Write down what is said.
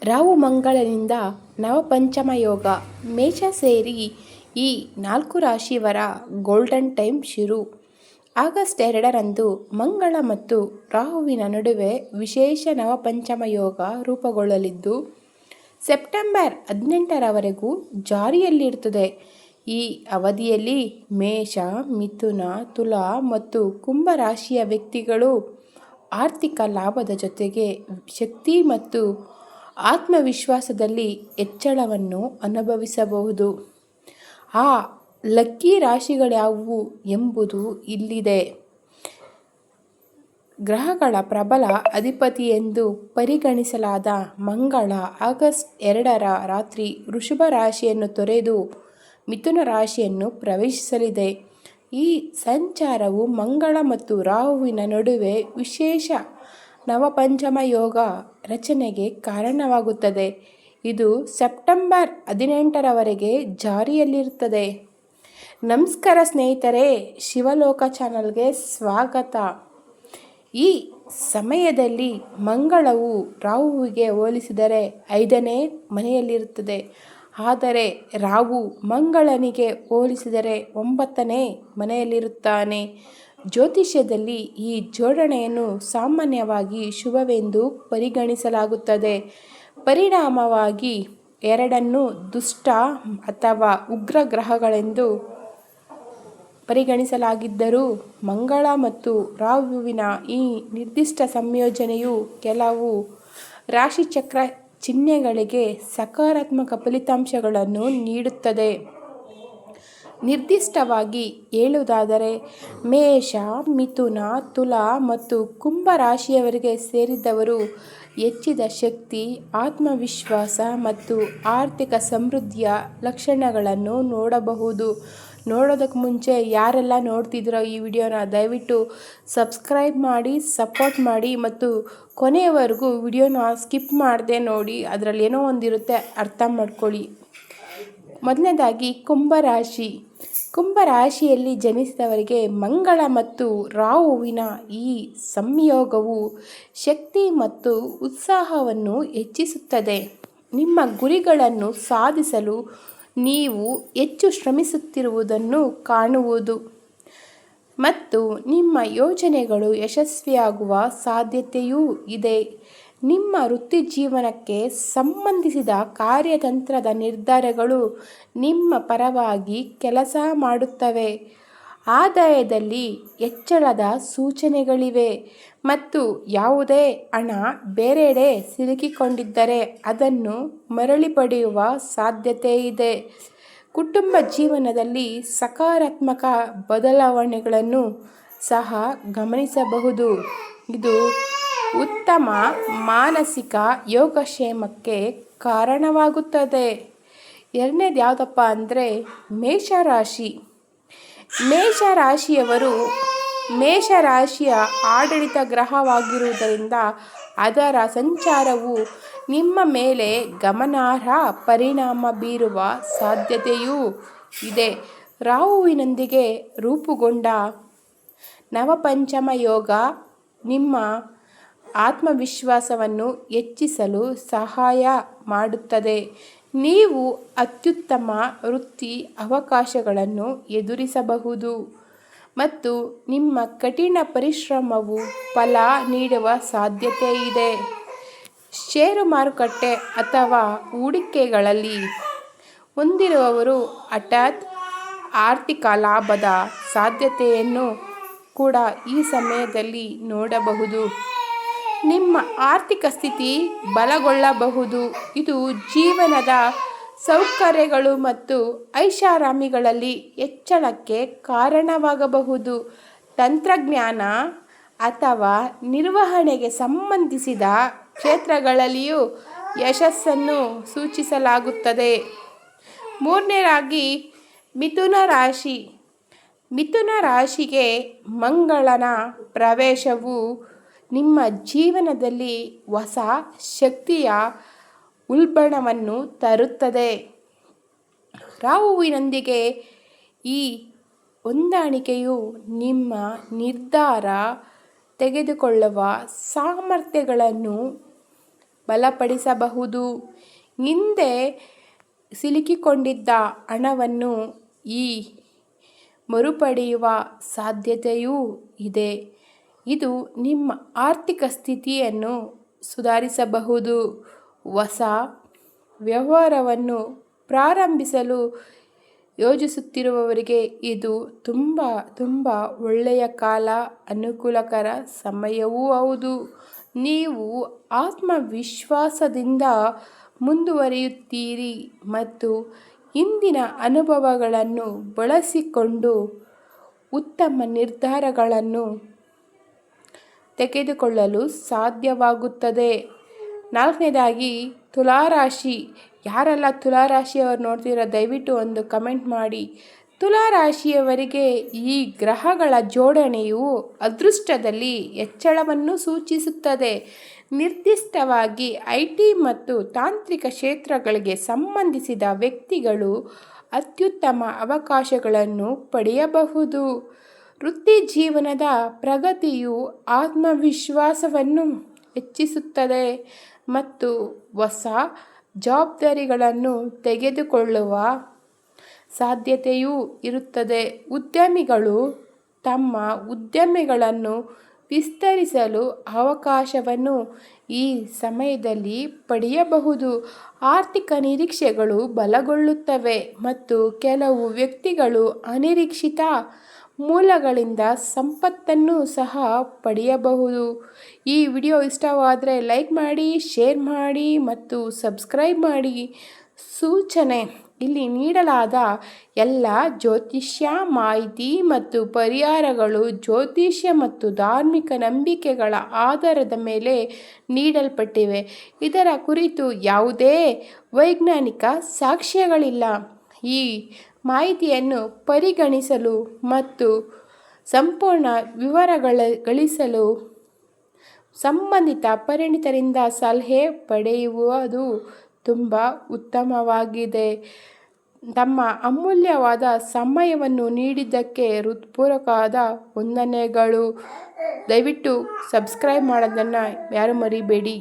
ರಾಹು ಮಂಗಳನಿಂದ ನವಪಂಚಮ ಯೋಗ ಮೇಷ ಸೇರಿ ಈ 4 ರಾಶಿಯವರ ಗೋಲ್ಡನ್ ಟೈಮ್ ಶುರು. ಆಗಸ್ಟ್ 2ರಂದು ಮಂಗಳ ಮತ್ತು ರಾಹುವಿನ ನಡುವೆ ವಿಶೇಷ ನವಪಂಚಮ ಯೋಗ ರೂಪುಗೊಳ್ಳಲಿದ್ದು ಸೆಪ್ಟೆಂಬರ್ 18ರವರೆಗೂ ಜಾರಿಯಲ್ಲಿರುತ್ತದೆ. ಈ ಅವಧಿಯಲ್ಲಿ ಮೇಷ, ಮಿಥುನ, ತುಲಾ ಮತ್ತು ಕುಂಭ ರಾಶಿಯ ವ್ಯಕ್ತಿಗಳು ಆರ್ಥಿಕ ಲಾಭದ ಜೊತೆಗೆ ಶಕ್ತಿ ಮತ್ತು ಆತ್ಮವಿಶ್ವಾಸದಲ್ಲಿ ಹೆಚ್ಚಳವನ್ನು ಅನುಭವಿಸಬಹುದು. ಆ ಲಕ್ಕಿ ರಾಶಿಗಳ್ಯಾವುವು ಎಂಬುದು ಇಲ್ಲಿದೆ. ಗ್ರಹಗಳ ಪ್ರಬಲ ಅಧಿಪತಿ ಎಂದು ಪರಿಗಣಿಸಲಾದ ಮಂಗಳ ಆಗಸ್ಟ್ 2ರ ರಾತ್ರಿ ವೃಷಭ ರಾಶಿಯನ್ನು ತೊರೆದು ಮಿಥುನ ರಾಶಿಯನ್ನು ಪ್ರವೇಶಿಸಲಿದೆ. ಈ ಸಂಚಾರವು ಮಂಗಳ ಮತ್ತು ರಾಹುವಿನ ನಡುವೆ ವಿಶೇಷ ನವಪಂಚಮ ಯೋಗ ರಚನೆಗೆ ಕಾರಣವಾಗುತ್ತದೆ. ಇದು ಸೆಪ್ಟೆಂಬರ್ 18ರವರೆಗೆ ಜಾರಿಯಲ್ಲಿರುತ್ತದೆ. ನಮಸ್ಕಾರ ಸ್ನೇಹಿತರೆ, ಶಿವಲೋಕ ಚಾನಲ್ಗೆ ಸ್ವಾಗತ. ಈ ಸಮಯದಲ್ಲಿ ಮಂಗಳವು ರಾಹುವಿಗೆ ಹೋಲಿಸಿದರೆ 5ನೇ ಮನೆಯಲ್ಲಿರುತ್ತದೆ. ಆದರೆ ರಾಹು ಮಂಗಳನಿಗೆ ಹೋಲಿಸಿದರೆ 9ನೇ ಮನೆಯಲ್ಲಿರುತ್ತಾನೆ. ಜ್ಯೋತಿಷ್ಯದಲ್ಲಿ ಈ ಜೋಡಣೆಯನ್ನು ಸಾಮಾನ್ಯವಾಗಿ ಶುಭವೆಂದು ಪರಿಗಣಿಸಲಾಗುತ್ತದೆ. ಪರಿಣಾಮವಾಗಿ ಎರಡನ್ನೂ ದುಷ್ಟ ಅಥವಾ ಉಗ್ರ ಗ್ರಹಗಳೆಂದು ಪರಿಗಣಿಸಲಾಗಿದ್ದರೂ ಮಂಗಳ ಮತ್ತು ರಾಹುವಿನ ಈ ನಿರ್ದಿಷ್ಟ ಸಂಯೋಜನೆಯು ಕೆಲವು ರಾಶಿಚಕ್ರ ಚಿಹ್ನೆಗಳಿಗೆ ಸಕಾರಾತ್ಮಕ ಫಲಿತಾಂಶಗಳನ್ನು ನೀಡುತ್ತದೆ. ನಿರ್ದಿಷ್ಟವಾಗಿ ಹೇಳುವುದಾದರೆ ಮೇಷ, ಮಿಥುನ, ತುಲಾ ಮತ್ತು ಕುಂಭ ರಾಶಿಯವರಿಗೆ ಸೇರಿದವರು ಹೆಚ್ಚಿದ ಶಕ್ತಿ, ಆತ್ಮವಿಶ್ವಾಸ ಮತ್ತು ಆರ್ಥಿಕ ಸಮೃದ್ಧಿಯ ಲಕ್ಷಣಗಳನ್ನು ನೋಡಬಹುದು. ನೋಡೋದಕ್ಕೆ ಮುಂಚೆ ಯಾರೆಲ್ಲ ನೋಡ್ತಿದ್ದೀರೋ ಈ ವಿಡಿಯೋನ ದಯವಿಟ್ಟು ಸಬ್ಸ್ಕ್ರೈಬ್ ಮಾಡಿ, ಸಪೋರ್ಟ್ ಮಾಡಿ ಮತ್ತು ಕೊನೆಯವರೆಗೂ ವಿಡಿಯೋನ ಸ್ಕಿಪ್ ಮಾಡದೆ ನೋಡಿ. ಅದರಲ್ಲಿ ಏನೋ ಒಂದಿರುತ್ತೆ, ಅರ್ಥ ಮಾಡ್ಕೊಳ್ಳಿ. ಮೊದಲನೇದಾಗಿ ಕುಂಭರಾಶಿ. ಕುಂಭರಾಶಿಯಲ್ಲಿ ಜನಿಸಿದವರಿಗೆ ಮಂಗಳ ಮತ್ತು ರಾಹುವಿನ ಈ ಸಂಯೋಗವು ಶಕ್ತಿ ಮತ್ತು ಉತ್ಸಾಹವನ್ನು ಹೆಚ್ಚಿಸುತ್ತದೆ. ನಿಮ್ಮ ಗುರಿಗಳನ್ನು ಸಾಧಿಸಲು ನೀವು ಹೆಚ್ಚು ಶ್ರಮಿಸುತ್ತಿರುವುದನ್ನು ಕಾಣುವುದು ಮತ್ತು ನಿಮ್ಮ ಯೋಜನೆಗಳು ಯಶಸ್ವಿಯಾಗುವ ಸಾಧ್ಯತೆಯೂ ಇದೆ. ನಿಮ್ಮ ವೃತ್ತಿಜೀವನಕ್ಕೆ ಸಂಬಂಧಿಸಿದ ಕಾರ್ಯತಂತ್ರದ ನಿರ್ಧಾರಗಳು ನಿಮ್ಮ ಪರವಾಗಿ ಕೆಲಸ ಮಾಡುತ್ತವೆ. ಆದಾಯದಲ್ಲಿ ಹೆಚ್ಚಳದ ಸೂಚನೆಗಳಿವೆ ಮತ್ತು ಯಾವುದೇ ಹಣ ಬೇರೆಡೆ ಸಿಲುಕಿಕೊಂಡಿದ್ದರೆ ಅದನ್ನು ಮರಳಿ ಪಡೆಯುವ ಸಾಧ್ಯತೆ ಇದೆ. ಕುಟುಂಬ ಜೀವನದಲ್ಲಿ ಸಕಾರಾತ್ಮಕ ಬದಲಾವಣೆಗಳನ್ನು ಸಹ ಗಮನಿಸಬಹುದು. ಇದು ಉತ್ತಮ ಮಾನಸಿಕ ಯೋಗಕ್ಷೇಮಕ್ಕೆ ಕಾರಣವಾಗುತ್ತದೆ. ಎರಡನೇದು ಯಾವುದಪ್ಪ ಅಂದರೆ ಮೇಷರಾಶಿ. ಮೇಷರಾಶಿಯವರು ಮೇಷರಾಶಿಯ ಆಡಳಿತ ಗ್ರಹವಾಗಿರುವುದರಿಂದ ಅದರ ಸಂಚಾರವು ನಿಮ್ಮ ಮೇಲೆ ಗಮನಾರ್ಹ ಪರಿಣಾಮ ಬೀರುವ ಸಾಧ್ಯತೆಯೂ ಇದೆ. ರಾಹುವಿನೊಂದಿಗೆ ರೂಪುಗೊಂಡ ನವಪಂಚಮ ಯೋಗ ನಿಮ್ಮ ಆತ್ಮವಿಶ್ವಾಸವನ್ನು ಹೆಚ್ಚಿಸಲು ಸಹಾಯ ಮಾಡುತ್ತದೆ. ನೀವು ಅತ್ಯುತ್ತಮ ವೃತ್ತಿ ಅವಕಾಶಗಳನ್ನು ಎದುರಿಸಬಹುದು ಮತ್ತು ನಿಮ್ಮ ಕಠಿಣ ಪರಿಶ್ರಮವು ಫಲ ನೀಡುವ ಸಾಧ್ಯತೆ ಇದೆ. ಷೇರು ಮಾರುಕಟ್ಟೆ ಅಥವಾ ಹೂಡಿಕೆಗಳಲ್ಲಿ ಹೊಂದಿರುವವರು ಹಠಾತ್ ಆರ್ಥಿಕ ಲಾಭದ ಸಾಧ್ಯತೆಯನ್ನು ಕೂಡ ಈ ಸಮಯದಲ್ಲಿ ನೋಡಬಹುದು. ನಿಮ್ಮ ಆರ್ಥಿಕ ಸ್ಥಿತಿ ಬಲಗೊಳ್ಳಬಹುದು. ಇದು ಜೀವನದ ಸೌಕರ್ಯಗಳು ಮತ್ತು ಐಷಾರಾಮಿಗಳಲ್ಲಿ ಹೆಚ್ಚಳಕ್ಕೆ ಕಾರಣವಾಗಬಹುದು. ತಂತ್ರಜ್ಞಾನ ಅಥವಾ ನಿರ್ವಹಣೆಗೆ ಸಂಬಂಧಿಸಿದ ಕ್ಷೇತ್ರಗಳಲ್ಲಿಯೂ ಯಶಸ್ಸನ್ನು ಸೂಚಿಸಲಾಗುತ್ತದೆ. ಮೂರನೇದಾಗಿ ಮಿಥುನ ರಾಶಿ. ಮಿಥುನ ರಾಶಿಗೆ ಮಂಗಳನ ಪ್ರವೇಶವು ನಿಮ್ಮ ಜೀವನದಲ್ಲಿ ಹೊಸ ಶಕ್ತಿಯ ಉಲ್ಬಣವನ್ನು ತರುತ್ತದೆ. ರಾಹುವಿನೊಂದಿಗೆ ಈ ಹೊಂದಾಣಿಕೆಯು ನಿಮ್ಮ ನಿರ್ಧಾರ ತೆಗೆದುಕೊಳ್ಳುವ ಸಾಮರ್ಥ್ಯಗಳನ್ನು ಬಲಪಡಿಸಬಹುದು. ಹಿಂದೆ ಸಿಲುಕಿಕೊಂಡಿದ್ದ ಹಣವನ್ನು ಈ ಮರುಪಡೆಯುವ ಸಾಧ್ಯತೆಯೂ ಇದೆ. ಇದು ನಿಮ್ಮ ಆರ್ಥಿಕ ಸ್ಥಿತಿಯನ್ನು ಸುಧಾರಿಸಬಹುದು. ಹೊಸ ವ್ಯವಹಾರವನ್ನು ಪ್ರಾರಂಭಿಸಲು ಯೋಜಿಸುತ್ತಿರುವವರಿಗೆ ಇದು ತುಂಬ ಒಳ್ಳೆಯ ಕಾಲ, ಅನುಕೂಲಕರ ಸಮಯವೂ ಹೌದು. ನೀವು ಆತ್ಮವಿಶ್ವಾಸದಿಂದ ಮುಂದುವರಿಯುತ್ತೀರಿ ಮತ್ತು ಹಿಂದಿನ ಅನುಭವಗಳನ್ನು ಬಳಸಿಕೊಂಡು ಉತ್ತಮ ನಿರ್ಧಾರಗಳನ್ನು ತೆಗೆದುಕೊಳ್ಳಲು ಸಾಧ್ಯವಾಗುತ್ತದೆ. 4ನೇದಾಗಿ ತುಲಾರಾಶಿ. ಯಾರೆಲ್ಲ ತುಲಾರಾಶಿಯವರು ನೋಡ್ತೀರೋ ದಯವಿಟ್ಟು ಒಂದು ಕಮೆಂಟ್ ಮಾಡಿ. ತುಲಾರಾಶಿಯವರಿಗೆ ಈ ಗ್ರಹಗಳ ಜೋಡಣೆಯು ಅದೃಷ್ಟದಲ್ಲಿ ಹೆಚ್ಚಳವನ್ನು ಸೂಚಿಸುತ್ತದೆ. ನಿರ್ದಿಷ್ಟವಾಗಿ IT ಮತ್ತು ತಾಂತ್ರಿಕ ಕ್ಷೇತ್ರಗಳಿಗೆ ಸಂಬಂಧಿಸಿದ ವ್ಯಕ್ತಿಗಳು ಅತ್ಯುತ್ತಮ ಅವಕಾಶಗಳನ್ನು ಪಡೆಯಬಹುದು. ವೃತ್ತಿಜೀವನದ ಪ್ರಗತಿಯು ಆತ್ಮವಿಶ್ವಾಸವನ್ನು ಹೆಚ್ಚಿಸುತ್ತದೆ ಮತ್ತು ಹೊಸ ಜವಾಬ್ದಾರಿಗಳನ್ನು ತೆಗೆದುಕೊಳ್ಳುವ ಸಾಧ್ಯತೆಯೂ ಇರುತ್ತದೆ. ಉದ್ಯಮಿಗಳು ತಮ್ಮ ಉದ್ದಿಮೆಗಳನ್ನು ವಿಸ್ತರಿಸಲು ಅವಕಾಶವನ್ನು ಈ ಸಮಯದಲ್ಲಿ ಪಡೆಯಬಹುದು. ಆರ್ಥಿಕ ನಿರೀಕ್ಷೆಗಳು ಬಲಗೊಳ್ಳುತ್ತವೆ ಮತ್ತು ಕೆಲವು ವ್ಯಕ್ತಿಗಳು ಅನಿರೀಕ್ಷಿತ ಮೂಲಗಳಿಂದ ಸಂಪತ್ತನ್ನು ಸಹ ಪಡೆಯಬಹುದು. ಈ ವಿಡಿಯೋ ಇಷ್ಟವಾದರೆ ಲೈಕ್ ಮಾಡಿ, ಶೇರ್ ಮಾಡಿ ಮತ್ತು ಸಬ್ಸ್ಕ್ರೈಬ್ ಮಾಡಿ. ಸೂಚನೆ: ಇಲ್ಲಿ ನೀಡಲಾದ ಎಲ್ಲ ಜ್ಯೋತಿಷ್ಯ ಮಾಹಿತಿ ಮತ್ತು ಪರಿಹಾರಗಳು ಜ್ಯೋತಿಷ್ಯ ಮತ್ತು ಧಾರ್ಮಿಕ ನಂಬಿಕೆಗಳ ಆಧಾರದ ಮೇಲೆ ನೀಡಲ್ಪಟ್ಟಿವೆ. ಇದರ ಕುರಿತು ಯಾವುದೇ ವೈಜ್ಞಾನಿಕ ಸಾಕ್ಷ್ಯಗಳಿಲ್ಲ. ಈ ಮಾಹಿತಿಯನ್ನು ಪರಿಗಣಿಸಲು ಮತ್ತು ಸಂಪೂರ್ಣ ವಿವರಗಳಿಸಲು ಸಂಬಂಧಿತ ಪರಿಣಿತರಿಂದ ಸಲಹೆ ಪಡೆಯುವುದು ತುಂಬ ಉತ್ತಮವಾಗಿದೆ. ತಮ್ಮ ಅಮೂಲ್ಯವಾದ ಸಮಯವನ್ನು ನೀಡಿದ್ದಕ್ಕೆ ಹೃತ್ಪೂರ್ವಕವಾದ ವಂದನೆಗಳು. ದಯವಿಟ್ಟು ಸಬ್ಸ್ಕ್ರೈಬ್ ಮಾಡೋದನ್ನು ಯಾರೂ ಮರಿಬೇಡಿ.